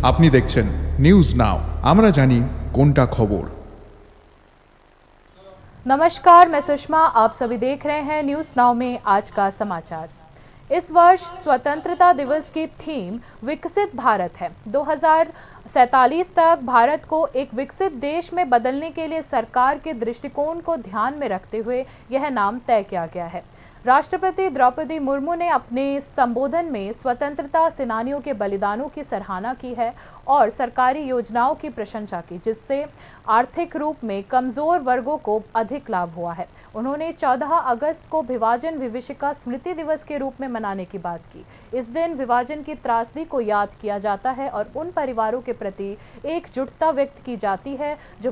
আপনি দেখছেন news now, আমরা জানি কোনটা খবর। नमस्कार, मैं सुषमा। आप सभी देख रहे हैं न्यूज नाउ में आज का समाचार। इस वर्ष स्वतंत्रता दिवस की थीम विकसित भारत है। 2047 तक भारत को एक विकसित देश में बदलने के लिए सरकार के दृष्टिकोण को ध्यान में रखते हुए यह नाम तय किया गया है। राष्ट्रपति द्रौपदी मुर्मू ने अपने संबोधन में स्वतंत्रता सेनानियों के बलिदानों की सराहना की है और सरकारी योजनाओं की प्रशंसा की, जिससे आर्थिक रूप में कमजोर वर्गों को अधिक लाभ हुआ है। उन्होंने 14 अगस्त को विभाजन विभीषिका स्मृति दिवस के रूप में मनाने की बात की। इस दिन विभाजन की त्रासदी को याद किया जाता है और उन परिवारों के प्रति एकजुटता व्यक्त की जाती है जो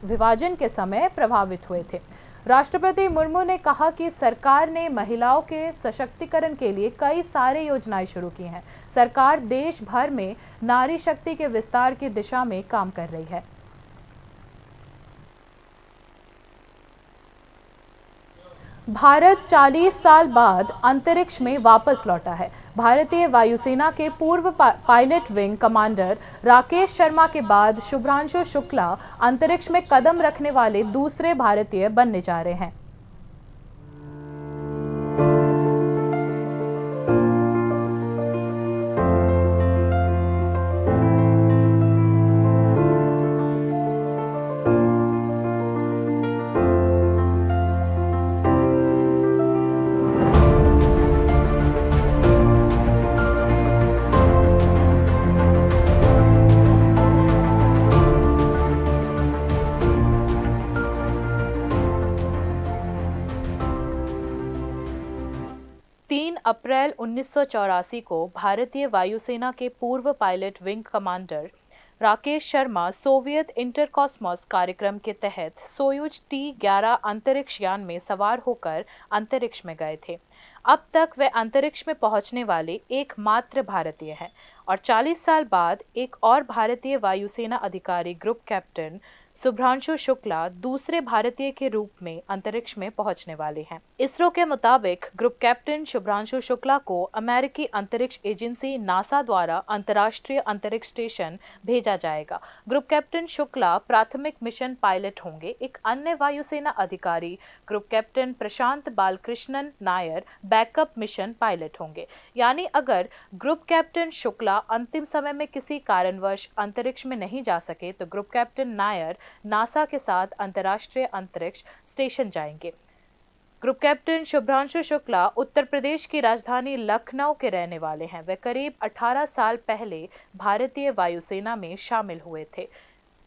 विभाजन के समय प्रभावित हुए थे। राष्ट्रपति मुर्मू ने कहा कि सरकार ने महिलाओं के सशक्तिकरण के लिए कई सारे योजनाएं शुरू की हैं। सरकार देश भर में नारी शक्ति के विस्तार की दिशा में काम कर रही है। भारत 40 साल बाद अंतरिक्ष में वापस लौटा है। भारतीय वायुसेना के पूर्व pilot wing commander Rakesh Sharma के बाद शुभ्रांशु शुक्ला अंतरिक्ष में कदम रखने वाले दूसरे भारतीय बनने जा रहे हैं। अप्रैल 1984 को भारतीय वायुसेना के पूर्व pilot wing commander Rakesh Sharma Soviet Intercosmos कार्यक्रम के तहत सोयूज T-11 अंतरिक्ष यान में सवार होकर अंतरिक्ष में गए थे। अब तक वे अंतरिक्ष में पहुंचने वाले एकमात्र भारतीय हैं और 40 साल बाद एक और भारतीय वायुसेना अधिकारी ग्रुप कैप्टन शुभ्रांशु शुक्ला दूसरे भारतीय के रूप में अंतरिक्ष में पहुंचने वाले हैं। इसरो के मुताबिक ग्रुप कैप्टन शुभ्रांशु शुक्ला को अमेरिकी अंतरिक्ष एजेंसी नासा द्वारा अंतर्राष्ट्रीय अंतरिक्ष स्टेशन भेजा जाएगा। ग्रुप कैप्टन शुक्ला प्राथमिक मिशन पायलट होंगे। एक अन्य वायुसेना अधिकारी group captain Prashant Balakrishnan Nair backup mission pilot होंगे। यानी अगर ग्रुप कैप्टन शुक्ला अंतिम समय में किसी कारणवश अंतरिक्ष में नहीं जा सके तो ग्रुप कैप्टन नायर नासा के साथ अंतर्राष्ट्रीय अंतरिक्ष स्टेशन जाएंगे। ग्रुप कैप्टन शुभ्रांशु शुक्ला उत्तर प्रदेश की राजधानी लखनऊ के रहने वाले हैं। वे करीब 18 साल पहले भारतीय वायुसेना में शामिल हुए थे।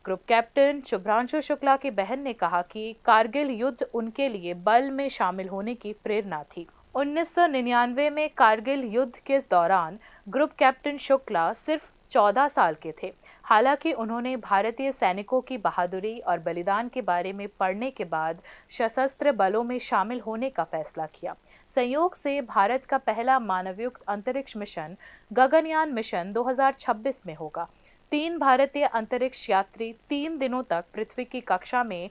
ग्रुप कैप्टन शुभ्रांशु शुक्ला की बहन ने कहा कि कारगिल युद्ध उनके लिए बल में शामिल होने की प्रेरणा थी। 1999 में कारगिल युद्ध के दौरान ग्रुप कैप्टन शुक्ला सिर्फ 14 साल के थे। हालांकि उन्होंने भारतीय सैनिकों की बहादुरी और बलिदान के बारे में पढ़ने के बाद सशस्त्र बलों में शामिल होने का फैसला किया। संयोग से भारत का पहला मानवयुक्त अंतरिक्ष मिशन गगनयान मिशन 2026 में होगा। 3 भारतीय अंतरिक्ष यात्री 3 दिनों तक पृथ्वी की कक्षा में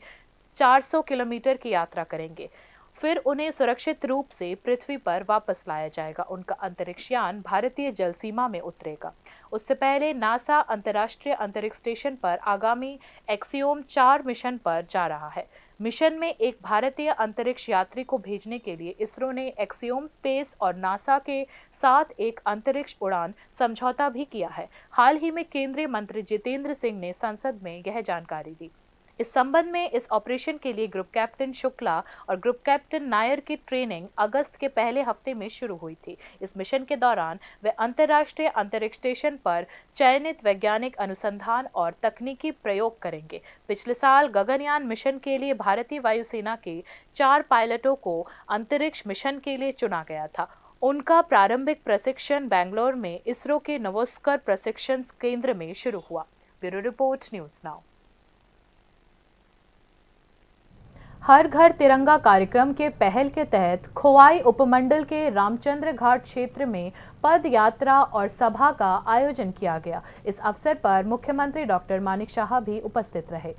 400 किलोमीटर की यात्रा करेंगे। फिर उन्हें सुरक्षित रूप से पृथ्वी पर वापस लाया जाएगा। उनका अंतरिक्ष यान भारतीय जल सीमा में उतरेगा। उससे पहले नासा अंतर्राष्ट्रीय अंतरिक्ष स्टेशन पर आगामी एक्सियोम 4 मिशन पर जा रहा है। मिशन में एक भारतीय अंतरिक्ष यात्री को भेजने के लिए इसरो ने एक्सियोम स्पेस और नासा के साथ एक अंतरिक्ष उड़ान समझौता भी किया है। हाल ही में केंद्रीय मंत्री जितेंद्र सिंह ने संसद में यह जानकारी दी। इस संबंध में इस ऑपरेशन के लिए ग्रुप कैप्टन शुक्ला और ग्रुप कैप्टन नायर की ट्रेनिंग अगस्त के पहले हफ्ते में शुरू हुई थी। इस मिशन के दौरान वे अंतर्राष्ट्रीय अंतरिक्ष स्टेशन पर चयनित वैज्ञानिक अनुसंधान और तकनीकी प्रयोग करेंगे। पिछले साल गगनयान मिशन के लिए भारतीय वायुसेना के 4 पायलटों को अंतरिक्ष मिशन के लिए चुना गया था। उनका प्रारंभिक प्रशिक्षण बेंगलोर में इसरो के नवोस्कर प्रशिक्षण केंद्र में शुरू हुआ। Bureau report, news now. Har Ghar Tiranga कार्यक्रम के पहल के तहत खोवाई उपमंडल के रामचंद्र घाट क्षेत्र में पद यात्रा और सभा का आयोजन किया गया। इस अवसर पर मुख्यमंत्री डॉक्टर मानिक शाह भी उपस्थित रहे।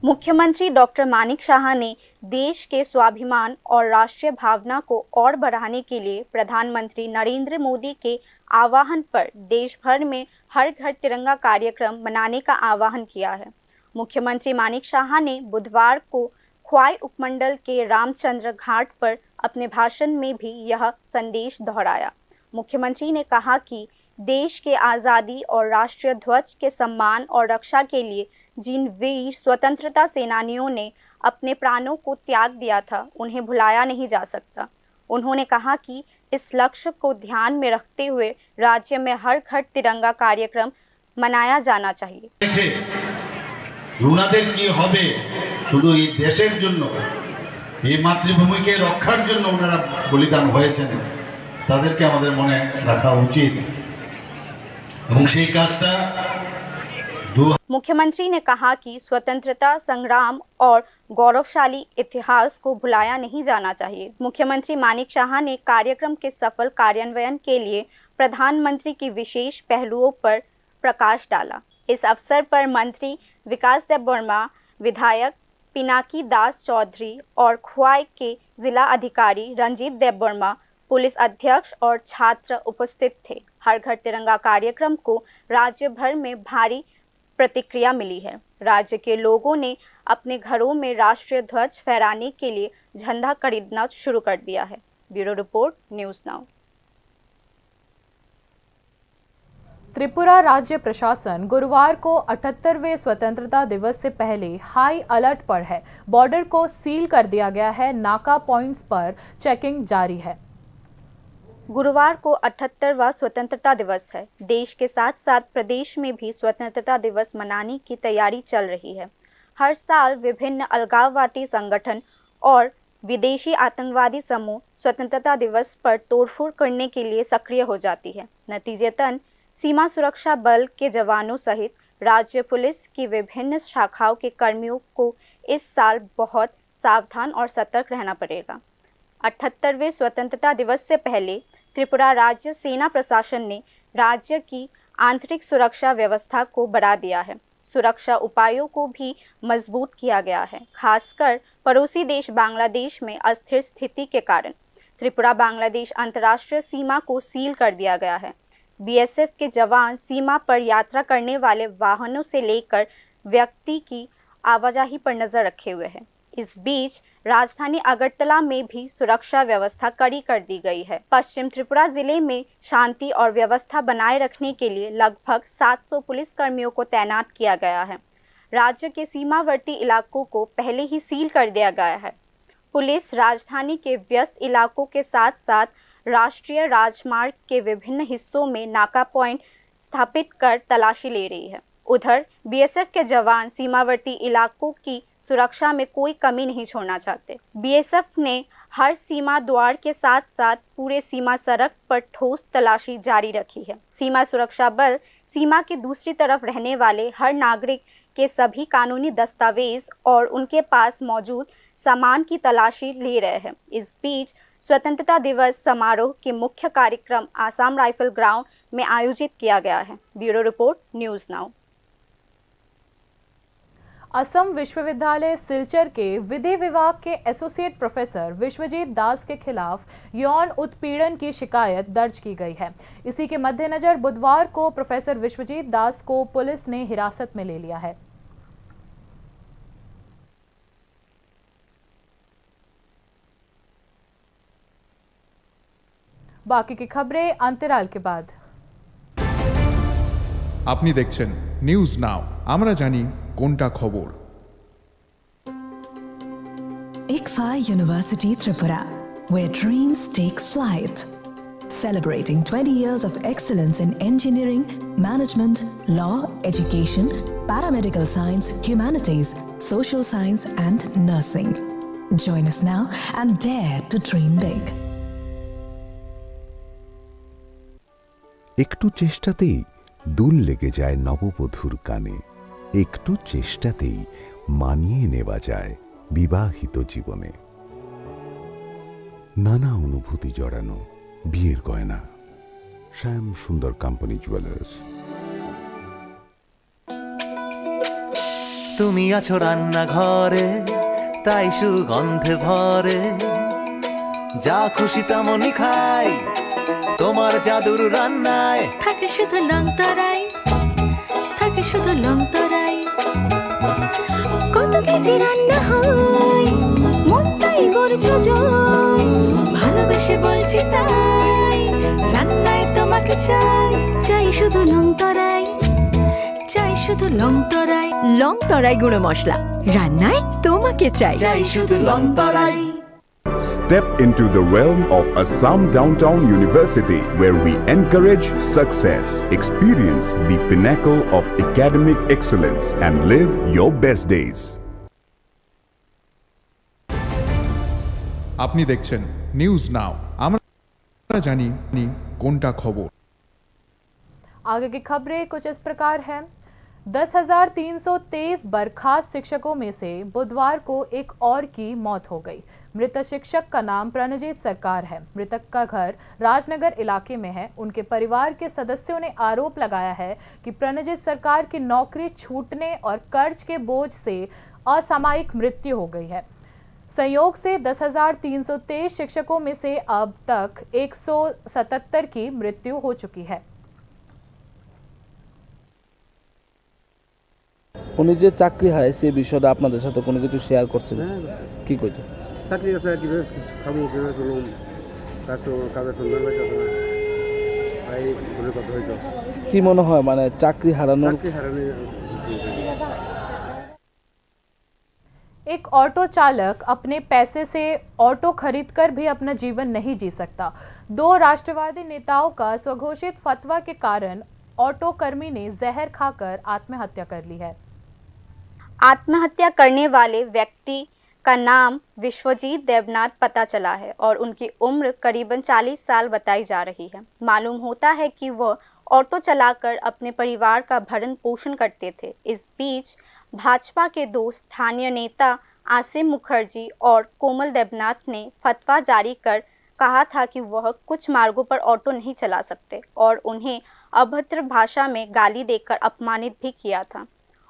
मुख्यमंत्री डॉक्टर मानिक शाह ने देश के स्वाभिमान और राष्ट्रीय भावना को और बढ़ाने के लिए प्रधानमंत्री नरेंद्र मोदी के आह्वान पर देश भर में हर घर तिरंगा कार्यक्रम मनाने का आह्वान किया है। मुख्यमंत्री मानिक साहा ने बुधवार को ख्वाई उपमंडल के रामचंद्र घाट पर अपने भाषण में भी यह संदेश दोहराया। मुख्यमंत्री ने कहा कि देश के आज़ादी और राष्ट्रीय ध्वज के सम्मान और रक्षा के लिए जिन वीर स्वतंत्रता सेनानियों ने अपने प्राणों को त्याग दिया था, उन्हें भुलाया नहीं जा सकता। उन्होंने कहा कि इस लक्ष्य को ध्यान में रखते हुए राज्य में हर घर तिरंगा कार्यक्रम मनाया जाना चाहिए। ওনাদের কি হবে শুধু এই দেশের জন্য, এই মাতৃভূমিকে রক্ষার জন্য ওনারা বলিদান হয়েছেন, তাদেরকে আমাদের মনে রাখা উচিত এবং সেই কাজটা। मुख्यमंत्री ने कहा कि स्वतंत्रता संग्राम और गौरवशाली इतिहास को भुलाया नहीं जाना चाहिए। मुख्यमंत्री मानिक साहा ने कार्यक्रम के सफल कार्यान्वयन के लिए प्रधानमंत्री की विशेष पहलुओं पर प्रकाश डाला। इस अवसर पर मंत्री विकास देबबर्मा, विधायक पिनाकी दास चौधरी और ख्वाई के जिला अधिकारी रंजीत देबबर्मा, पुलिस अध्यक्ष और छात्र उपस्थित थे। हर घर तिरंगा कार्यक्रम को राज्य भर में भारी प्रतिक्रिया मिली है। राज्य के लोगों ने अपने घरों में राष्ट्रीय ध्वज फहराने के लिए झंडा खरीदना शुरू कर दिया है। Bureau report, news now. Tripura राज्य प्रशासन गुरुवार को 78वें स्वतंत्रता दिवस से पहले हाई अलर्ट पर है। बॉर्डर को सील कर दिया गया है। नाका पॉइंट्स पर चेकिंग जारी है। गुरुवार को 78वां स्वतंत्रता दिवस है। देश के साथ साथ प्रदेश में भी स्वतंत्रता दिवस मनाने की तैयारी चल रही है। हर साल विभिन्न अलगाववादी संगठन और विदेशी आतंकवादी समूह स्वतंत्रता दिवस पर तोड़फोड़ करने के लिए सक्रिय हो जाती है। नतीजतन सीमा सुरक्षा बल के जवानों सहित राज्य पुलिस की विभिन्न शाखाओं के कर्मियों को इस साल बहुत सावधान और सतर्क रहना पड़ेगा। 78वें स्वतंत्रता दिवस से पहले त्रिपुरा राज्य सेना प्रशासन ने राज्य की आंतरिक सुरक्षा व्यवस्था को बढ़ा दिया है। सुरक्षा उपायों को भी मजबूत किया गया है, खासकर पड़ोसी देश बांग्लादेश में अस्थिर स्थिति के कारण। त्रिपुरा बांग्लादेश अंतर्राष्ट्रीय सीमा को सील कर दिया गया है। बीएसएफ के जवान सीमा पर यात्रा करने वाले वाहनों से लेकर व्यक्ति की आवाजाही पर नजर रखे हुए हैं। इस बीच राजधानी अगरतला में भी सुरक्षा व्यवस्था कड़ी कर दी गई है। पश्चिम त्रिपुरा जिले में शांति और व्यवस्था बनाए रखने के लिए लगभग 700 पुलिस कर्मियों को तैनात किया गया है। राज्य के सीमावर्ती इलाकों को पहले ही सील कर दिया गया है। पुलिस राजधानी के व्यस्त इलाकों के साथ साथ राष्ट्रीय राजमार्ग के विभिन्न हिस्सों में नाका पॉइंट स्थापित कर तलाशी ले रही है। उधर बीएसएफ के जवान सीमावर्ती इलाकों की सुरक्षा में कोई कमी नहीं छोड़ना चाहते। बीएसएफ ने हर सीमा द्वार के साथ साथ पूरे सीमा सड़क पर ठोस तलाशी जारी रखी है। सीमा सुरक्षा बल सीमा के दूसरी तरफ रहने वाले हर नागरिक के सभी कानूनी दस्तावेज और उनके पास मौजूद सामान की तलाशी ले रहे हैं। इस बीच स्वतंत्रता दिवस समारोह के मुख्य कार्यक्रम आसाम राइफल ग्राउंड में आयोजित किया गया है। Bureau report, news now. Assam विश्वविद्यालय सिलचर के विधि विभाग के एसोसिएट प्रोफेसर विश्वजीत दास के खिलाफ यौन उत्पीड़न की शिकायत दर्ज की गई है। इसी के मद्देनजर बुधवार को प्रोफेसर विश्वजीत दास को पुलिस ने हिरासत में ले लिया है। बाकी की खबरें अंतराल के बाद। আপনি দেখছেন নিউজ নাও, আমরা জানি কোনটা খবর। ICFA University Tripura, where dreams take flight. Celebrating 20 years of excellence in engineering, management, law, education, paramedical science, humanities, social science and nursing. Join us now and dare to dream big. একটু চেষ্টাতেই দুল লেগে যায় নববধূর কানে, একটু চেষ্টাতেই মানিয়ে নেওয়া যায় বিবাহিত জীবনে। নানা অনুভূতি জড়ানো বিয়ের গয়না। শ্যাম সুন্দর কোম্পানি জুয়েলার্স। তুমি আছো রান্নাঘরে, তাই সুগন্ধে ভরে, যা খুশি তেমনই খাই, তোমার জাদুর রান্নায় থাকে শুধু লং তরাই, থাকে শুধু লং তরাই। কত কেজি রান্না হয়, মনটাই গড়ছে জয়, ভালোবেসে বলছি তাই, রান্নায় তোমাকে চাই, চাই শুধু লং তরাই, চাই শুধু লং তরাই। লং তরাই গুঁড়ো মশলা, রান্নায় তোমাকে চাই, চাই শুধু long Terai. Step into the realm of Assam Downtown University, where we encourage success, experience the pinnacle of academic excellence, and live your best days. আপনি দেখছেন নিউজ নাও, আমরা জানি কোনটা খবর। आगे की खबरें कुछ इस प्रकार हैं। 10,323 बर्खास्त शिक्षकों में से बुधवार को एक और की मौत हो गई। मृत शिक्षक का नाम प्रणजीत सरकार है। मृतक का घर राजनगर इलाके में है। उनके परिवार के सदस्यों ने आरोप लगाया है कि प्रणजीत सरकार की नौकरी छूटने और कर्ज के बोझ से असामयिक मृत्यु हो गई है। संयोग से 10,323 शिक्षकों में से अब तक 177 की मृत्यु हो चुकी है। উনি যে চাকরি হারায় সেই বিষয়টা আপনাদের সাথে কোনো কিছু শেয়ার করছেন? কি কইতো? চাকরি আছে কিভাবে খাবো কিভাবে চলবো, কাজের সন্ধান পাইতো না, এই বলে কথা হইতো। কি মনে হয় মানে চাকরি হারানো? एक ऑटो चालक अपने पैसे से ऑटो खरीदकर भी अपना जीवन नहीं जी सकता। दो राष्ट्रवादी नेताओं का स्वघोषित फतवा के कारण ऑटो कर्मी ने जहर खाकर आत्महत्या कर ली है। आत्महत्या करने वाले व्यक्ति का नाम विश्वजीत देवनाथ पता चला है और उनकी उम्र करीबन 40 साल बताई जा रही है। मालूम होता है कि वह ऑटो चलाकर अपने परिवार का भरण पोषण करते थे। इस बीच भाजपा के दो स्थानीय नेता आसिम मुखर्जी और कोमल देवनाथ ने फतवा जारी कर कहा था कि वह कुछ मार्गों पर ऑटो नहीं चला सकते और उन्हें अभद्र भाषा में गाली देकर अपमानित भी किया था।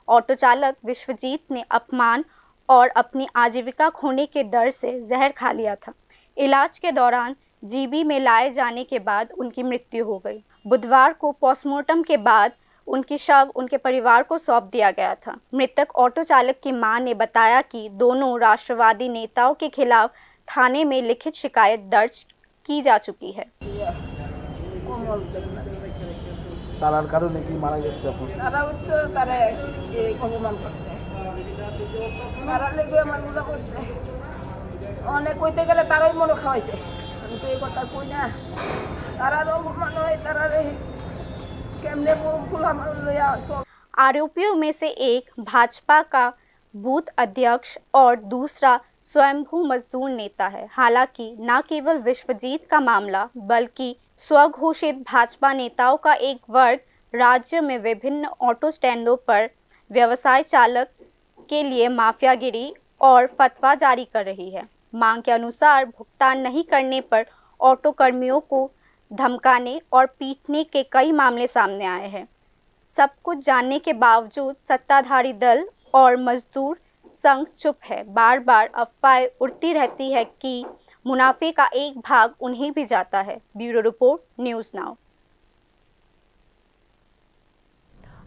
ऑटो चालक विश्वजीत ने अपमान और अपनी आजीविका खोने के डर से जहर खा लिया था। इलाज के दौरान जीबी में लाए जाने के बाद उनकी मृत्यु हो गई। बुधवार को पोस्टमार्टम के बाद उनकी शव उनके परिवार को सौंप दिया गया था। मृतक ऑटो चालक की मां ने बताया कि दोनों राष्ट्रवादी नेताओं के खिलाफ थाने में लिखित शिकायत दर्ज की जा चुकी है। তারার কারণে কি মারা গেছে এখন? তারা হচ্ছে তারা এই অপমান করছে, তারা লেগে আমার গুলা করছে, অনেক কইতে গেলে তারাই মনে খাওয়াইছে। আমি তো এই কথা কই না, তারার অপমান হয়, তারা কেমনে ফুল আমার লইয়া। आरोपियों में से एक भाजपा का बूथ अध्यक्ष और दूसरा स्वयंभू मजदूर नेता है। हालांकि न केवल विश्वजीत का मामला बल्कि स्वघोषित भाजपा नेताओं का एक वर्ग राज्य में विभिन्न ऑटो स्टैंडों पर व्यवसाय चालक के लिए माफियागिरी और फतवा जारी कर रही है। मांग के अनुसार भुगतान नहीं करने पर ऑटो कर्मियों को धमकाने और पीटने के कई मामले सामने आए हैं। सब कुछ जानने के बावजूद सत्ताधारी दल और मजदूर संघ चुप है। बार बार अफवाहें उड़ती रहती है कि मुनाफे का एक भाग उन्हें भी जाता है। Bureau report, news now.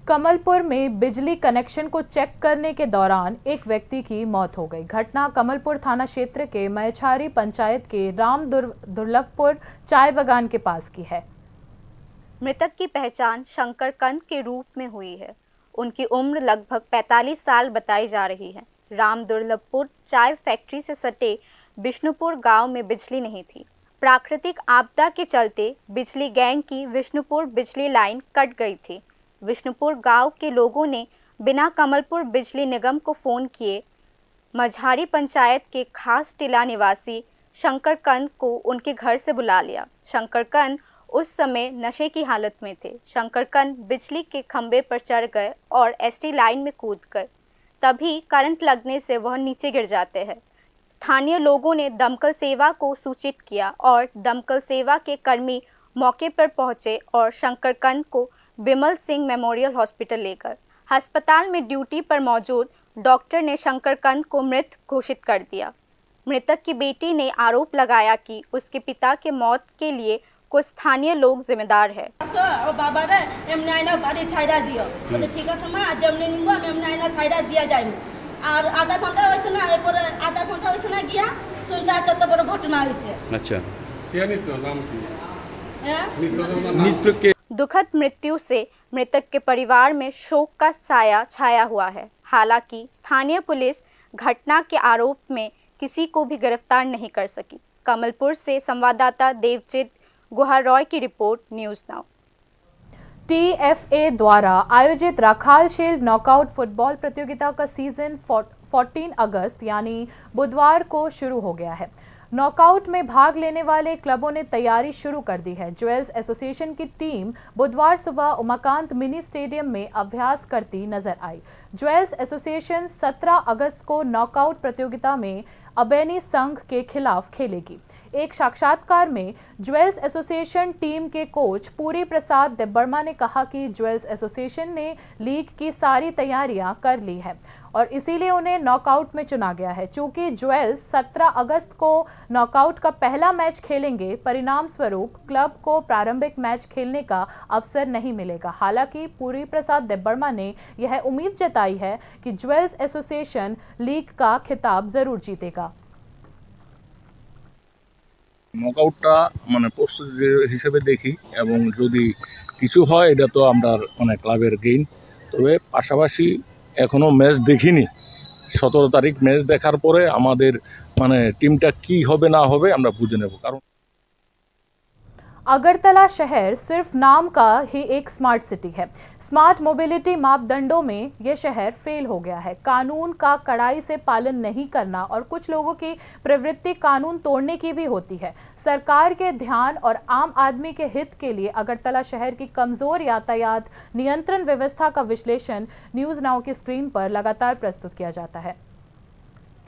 Kamalpur में बिजली कनेक्शन को चेक करने के दौरान एक व्यक्ति की मौत हो गई। घटना कमलपुर थाना क्षेत्र के मैछारी पंचायत के राम दुर्लभपुर चाय बागान के पास की है। मृतक की पहचान शंकर कंद के रूप में हुई है। उनकी उम्र लगभग 45 साल बताई जा रही है। राम दुर्लभपुर चाय फैक्ट्री से सटे विष्णुपुर गांव में बिजली नहीं थी। प्राकृतिक आपदा के चलते बिजली गैंग की विष्णुपुर बिजली लाइन कट गई थी। विष्णुपुर गांव के लोगों ने बिना कमलपुर बिजली निगम को फ़ोन किए मझारी पंचायत के खास टीला निवासी शंकर कंद को उनके घर से बुला लिया। शंकर कंद उस समय नशे की हालत में थे। शंकर कंद बिजली के खंभे पर चढ़ गए और एसटी लाइन में कूद गए। तभी करंट लगने से वह नीचे गिर जाते हैं। स्थानीय लोगों ने दमकल सेवा को सूचित किया और दमकल सेवा के कर्मी मौके पर पहुंचे और शंकर कंद को बिमल सिंह मेमोरियल हॉस्पिटल लेकर अस्पताल में ड्यूटी पर मौजूद डॉक्टर ने शंकरकंद को मृत घोषित कर दिया। मृतक की बेटी ने आरोप लगाया कि उसके पिता के मौत के लिए कुछ स्थानीय लोग जिम्मेदार है। दुखद मृत्यु से मृतक के परिवार में शोक का साया छाया हुआ है। हालांकि स्थानीय पुलिस घटना के आरोप में किसी को भी गिरफ्तार नहीं कर सकी। कमलपुर से संवाददाता देवजीत गुहा रॉय की रिपोर्ट, न्यूज़ नाउ। TFA द्वारा आयोजित राखाल शील्ड नॉकआउट फुटबॉल प्रतियोगिता का सीजन 14 अगस्त यानी बुधवार को शुरू हो गया है। नॉकआउट में भाग लेने वाले क्लबों ने तैयारी शुरू कर दी है। ज्वेल्स एसोसिएशन की टीम बुधवार सुबह उमाकांत मिनी स्टेडियम में अभ्यास करती नजर आई। ज्वेल्स एसोसिएशन 17 अगस्त को नॉकआउट प्रतियोगिता में अबेनी संघ के खिलाफ खेलेगी। एक साक्षात्कार में ज्वेल्स एसोसिएशन टीम के कोच पूरी प्रसाद देब्बर्मा ने कहा कि ज्वेल्स एसोसिएशन ने लीग की सारी तैयारियां कर ली है और इसीलिए उन्हें नॉकआउट में चुना गया है। चूंकि ज्वेल्स 17 अगस्त को नॉकआउट का पहला मैच खेलेंगे, परिणाम स्वरूप क्लब को प्रारंभिक मैच खेलने का अवसर नहीं मिलेगा। हालांकि पूरी प्रसाद देब्बर्मा ने यह उम्मीद जताई है कि ज्वेल्स एसोसिएशन लीग का खिताब जरूर जीतेगा। নকআউটটা মানে প্রস্তুতি হিসেবে দেখি এবং যদি কিছু হয় এটা তো আমরা মানে ক্লাবের গেইন। তবে পাশাপাশি এখনো ম্যাচ দেখিনি। 17 তারিখ ম্যাচ দেখার পরে আমাদের মানে টিমটা কি হবে না হবে আমরা বুঝে নেব। কারণ अगरतला शहर सिर्फ नाम का ही एक स्मार्ट सिटी है। स्मार्ट मोबिलिटी मापदंडों में यह शहर फेल हो गया है। कानून का कड़ाई से पालन नहीं करना और कुछ लोगों की प्रवृत्ति कानून तोड़ने की भी होती है। सरकार के ध्यान और आम आदमी के हित के लिए अगरतला शहर की कमजोर यातायात नियंत्रण व्यवस्था का विश्लेषण न्यूज़ नाउ की स्क्रीन पर लगातार प्रस्तुत किया जाता है।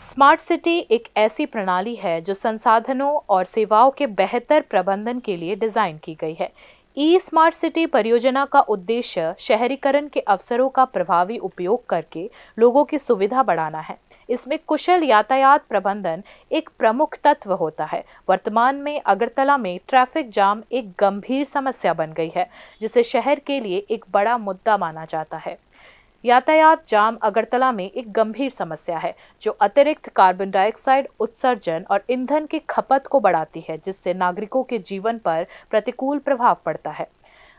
स्मार्ट सिटी एक ऐसी प्रणाली है जो संसाधनों और सेवाओं के बेहतर प्रबंधन के लिए डिज़ाइन की गई है। ई स्मार्ट सिटी परियोजना का उद्देश्य शहरीकरण के अवसरों का प्रभावी उपयोग करके लोगों की सुविधा बढ़ाना है। इसमें कुशल यातायात प्रबंधन एक प्रमुख तत्व होता है। वर्तमान में अगरतला में ट्रैफिक जाम एक गंभीर समस्या बन गई है, जिसे शहर के लिए एक बड़ा मुद्दा माना जाता है। यातायात जाम अगरतला में एक गंभीर समस्या है जो अतिरिक्त कार्बन डाइऑक्साइड उत्सर्जन और ईंधन की खपत को बढ़ाती है, जिससे नागरिकों के जीवन पर प्रतिकूल प्रभाव पड़ता है।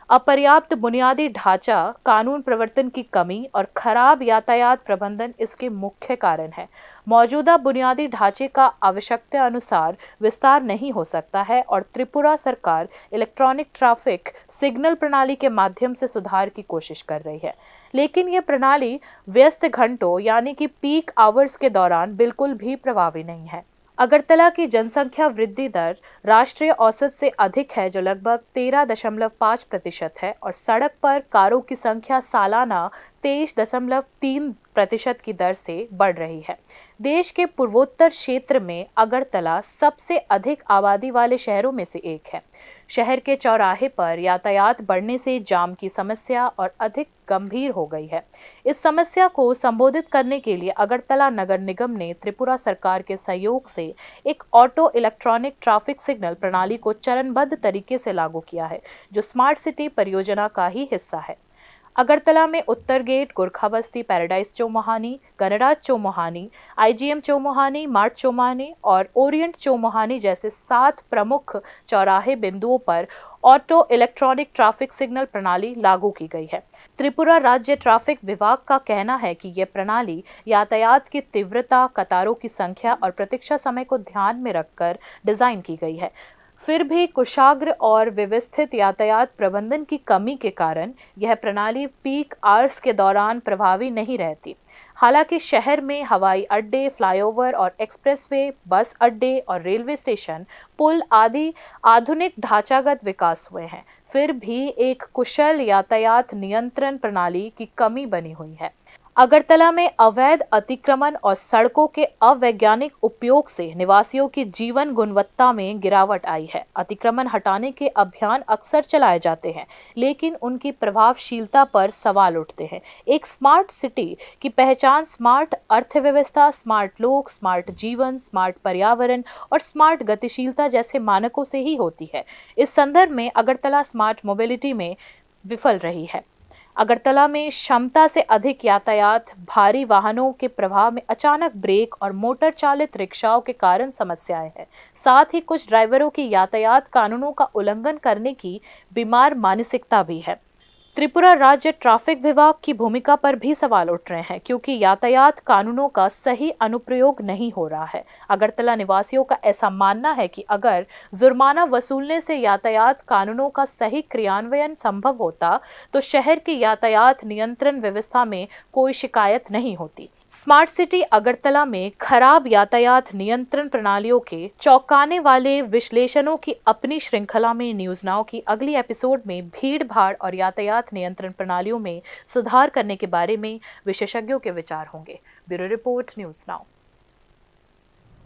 अपर्याप्त बुनियादी ढांचा, कानून प्रवर्तन की कमी और खराब यातायात प्रबंधन इसके मुख्य कारण है। मौजूदा बुनियादी ढांचे का आवश्यकता अनुसार विस्तार नहीं हो सकता है और त्रिपुरा सरकार इलेक्ट्रॉनिक ट्रैफिक सिग्नल प्रणाली के माध्यम से सुधार की कोशिश कर रही है, लेकिन ये प्रणाली व्यस्त घंटों यानी कि पीक आवर्स के दौरान बिल्कुल भी प्रभावी नहीं है। अगरतला की जनसंख्या वृद्धि दर राष्ट्रीय औसत से अधिक है, जो लगभग 13.5% है और सड़क पर कारों की संख्या सालाना 23.3% की दर से बढ़ रही है। देश के पूर्वोत्तर क्षेत्र में अगरतला सबसे अधिक आबादी वाले शहरों में से एक है। शहर के चौराहे पर यातायात बढ़ने से जाम की समस्या और अधिक गंभीर हो गई है। इस समस्या को संबोधित करने के लिए अगरतला नगर निगम ने त्रिपुरा सरकार के सहयोग से एक ऑटो इलेक्ट्रॉनिक ट्रैफिक सिग्नल प्रणाली को चरणबद्ध तरीके से लागू किया है, जो स्मार्ट सिटी परियोजना का ही हिस्सा है। अगरतला में उत्तर गेट, गोरखा बस्ती, पैराडाइज चौमुहानी, गणराज चौमुहानी, IGM चौमुहानी, मार्ट चौमुहानी और ओरिएंट चौमुहानी जैसे 7 प्रमुख चौराहे बिंदुओं पर ऑटो इलेक्ट्रॉनिक ट्रैफिक सिग्नल प्रणाली लागू की गई है। त्रिपुरा राज्य ट्रैफिक विभाग का कहना है कि यह प्रणाली यातायात की तीव्रता, कतारों की संख्या और प्रतीक्षा समय को ध्यान में रखकर डिजाइन की गई है। फिर भी कुशाग्र और व्यवस्थित यातायात प्रबंधन की कमी के कारण यह प्रणाली पीक आवर्स के दौरान प्रभावी नहीं रहती। हालांकि शहर में हवाई अड्डे, फ्लाईओवर और एक्सप्रेसवे, बस अड्डे और रेलवे स्टेशन, पुल आदि आधुनिक ढांचागत विकास हुए हैं, फिर भी एक कुशल यातायात नियंत्रण प्रणाली की कमी बनी हुई है। अगरतला में अवैध अतिक्रमण और सड़कों के अवैज्ञानिक उपयोग से निवासियों की जीवन गुणवत्ता में गिरावट आई है। अतिक्रमण हटाने के अभियान अक्सर चलाए जाते हैं, लेकिन उनकी प्रभावशीलता पर सवाल उठते हैं। एक स्मार्ट सिटी की पहचान स्मार्ट अर्थव्यवस्था, स्मार्ट लोग, स्मार्ट जीवन, स्मार्ट पर्यावरण और स्मार्ट गतिशीलता जैसे मानकों से ही होती है। इस संदर्भ में अगरतला स्मार्ट मोबिलिटी में विफल रही है। अगरतला में क्षमता से अधिक यातायात, भारी वाहनों के प्रवाह में अचानक ब्रेक और मोटर चालित रिक्शाओं के कारण समस्याएं हैं। साथ ही कुछ ड्राइवरों की यातायात कानूनों का उल्लंघन करने की बीमार मानसिकता भी है। त्रिपुरा राज्य ट्रैफिक विभाग की भूमिका पर भी सवाल उठ रहे हैं, क्योंकि यातायात कानूनों का सही अनुप्रयोग नहीं हो रहा है। अगरतला निवासियों का ऐसा मानना है कि अगर जुर्माना वसूलने से यातायात कानूनों का सही क्रियान्वयन संभव होता तो शहर की यातायात नियंत्रण व्यवस्था में कोई शिकायत नहीं होती। स्मार्ट सिटी अगरतला में खराब यातायात नियंत्रण प्रणालियों के चौंकाने वाले विश्लेषणों की अपनी श्रृंखला में न्यूज़ नाउ की अगली एपिसोड में भीड़ भाड़ और यातायात नियंत्रण प्रणालियों में सुधार करने के बारे में विशेषज्ञों के विचार होंगे। Bureau report, news now.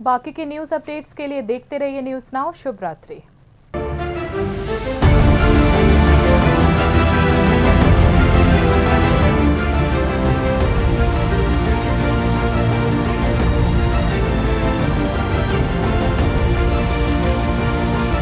बाकी के न्यूज़ अपडेट्स के लिए देखते रहिए न्यूज़ नाउ। शुभ रात्रि।